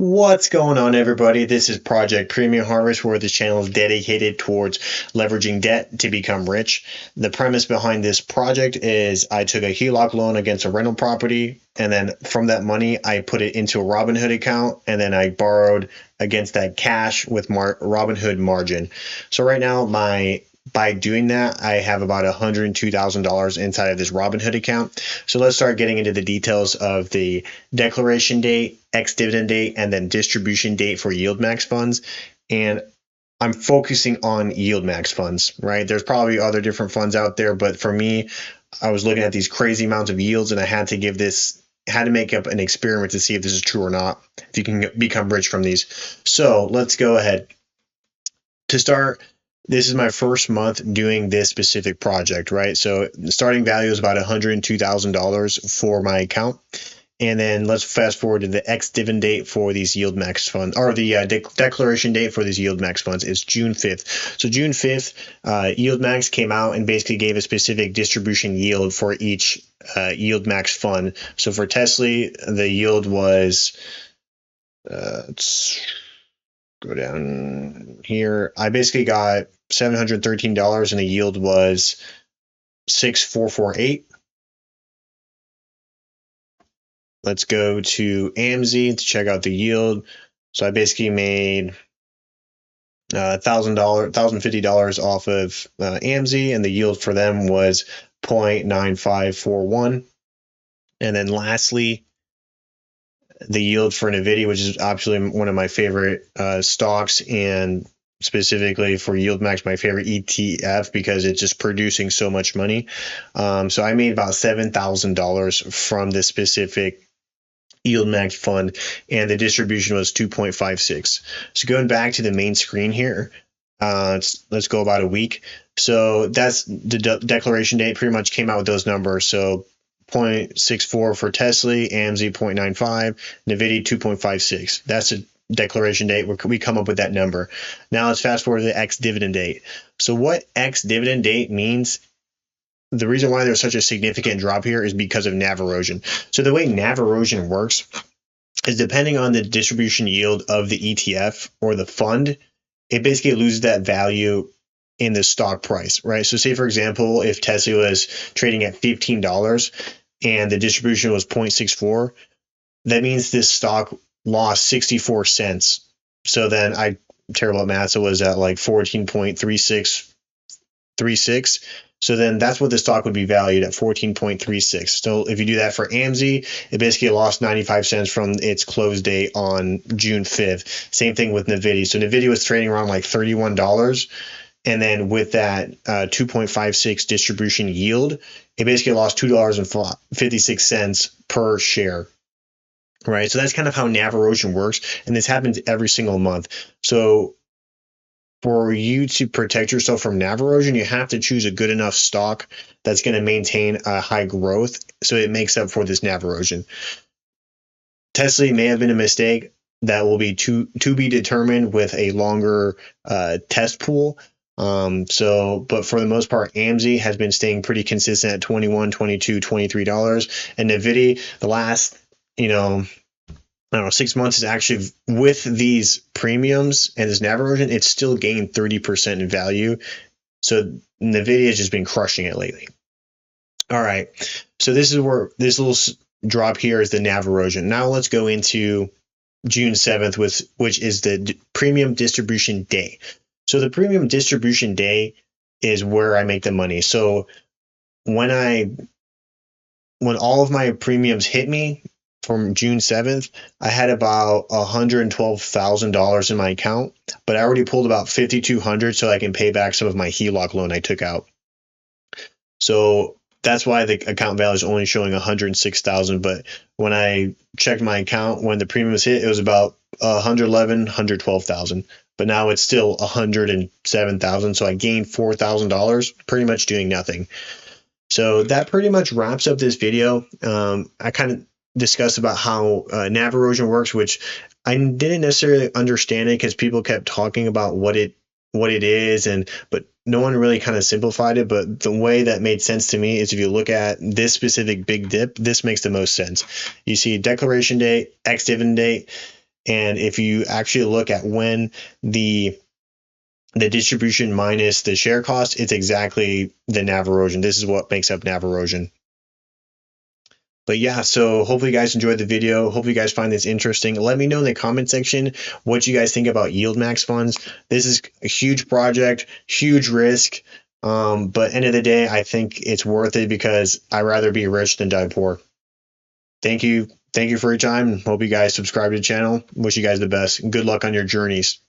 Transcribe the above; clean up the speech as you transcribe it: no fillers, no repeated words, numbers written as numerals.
What's going on, everybody? This is Project Premium Harvest, where this channel is dedicated towards leveraging debt to become rich. The premise behind this project is I took a HELOC loan against a rental property, and then from that money, I put it into a Robinhood account, and then I borrowed against that cash with Robinhood margin. So right now, by doing that, I have about $102,000 inside of this Robinhood account. So let's start getting into the details of the declaration date, ex-dividend date, and then distribution date for Yieldmax funds. And I'm focusing on Yieldmax funds, right? There's probably other different funds out there, but for me, I was looking at these crazy amounts of yields, and I had to make up an experiment to see if this is true or not, if you can become rich from these. So let's go ahead. To start, this is my first month doing this specific project, right? So the starting value is about $102,000 for my account. And then let's fast forward to the ex-dividend date for these Yieldmax funds, or the declaration date for these Yieldmax funds is June 5th. So June 5th, Yieldmax came out and basically gave a specific distribution yield for each Yieldmax fund. So for tsly, the yield was, let's go down here. I basically got $713 and the yield was 6,448. Let's go to amzy to check out the yield. So I basically made $1,050 off of amzy, and the yield for them was 0.9541. And then lastly, the yield for nvdy, which is absolutely one of my favorite stocks, and specifically for Yieldmax, my favorite ETF, because it's just producing so much money. So I made about $7,000 from this specific Yieldmax fund, and the distribution was 2.56. So going back to the main screen here, let's go about a week. So that's the declaration date. Pretty much came out with those numbers. So 0.64 for tsly, amzy 0.95, nvdy 2.56. That's a declaration date where we come up with that number. Now let's fast forward to the ex-dividend date. So what ex-dividend date means, the reason why there's such a significant drop here is because of Nav Erosion. So the way Nav Erosion works is, depending on the distribution yield of the ETF or the fund, it basically loses that value in the stock price, right? So say, for example, if tsly was trading at $15 and the distribution was 0.64, that means this stock lost 64 cents. So then I'm terrible at math, so it was at like 14.3636. So then that's what the stock would be valued at, 14.36. So if you do that for amzy, it basically lost 95 cents from its close date on June 5th. Same thing with nvdy. So nvdy was trading around like $31. And then with that 2.56 distribution yield, it basically lost $2.56 per share. Right. So that's kind of how Nav Erosion works. And this happens every single month. So for you to protect yourself from Nav Erosion, you have to choose a good enough stock that's going to maintain a high growth, so it makes up for this Nav Erosion. tsly may have been a mistake. That will be to be determined with a longer test pool. But for the most part, amzy has been staying pretty consistent at $21, $22, $23. And nvdy, the last, I don't know, 6 months is actually, with these premiums and this Nav Erosion, it's still gained 30% in value. So nvdy has just been crushing it lately. All right. So this is where this little drop here is the Nav Erosion. Now let's go into June 7th, which is the premium distribution day. So the premium distribution day is where I make the money. So when all of my premiums hit me from June 7th, I had about $112,000 in my account, but I already pulled about $5,200 so I can pay back some of my HELOC loan I took out. So that's why the account value is only showing $106,000. But when I checked my account, when the premiums hit, it was about $111,000, $112,000. But now it's still $107,000. So I gained $4,000 pretty much doing nothing. So that pretty much wraps up this video. I kind of discussed about how Nav Erosion works, which I didn't necessarily understand it because people kept talking about what it is, but no one really kind of simplified it. But the way that made sense to me is, if you look at this specific big dip, this makes the most sense. You see declaration date, ex-dividend date. And if you actually look at when the distribution minus the share cost, it's exactly the Nav erosion. This is what makes up Nav erosion. But yeah, so hopefully you guys enjoyed the video. Hope you guys find this interesting. Let me know in the comment section what you guys think about Yieldmax funds. This is a huge project, huge risk. But end of the day, I think it's worth it because I'd rather be rich than die poor. Thank you. Thank you for your time. Hope you guys subscribe to the channel. Wish you guys the best. Good luck on your journeys.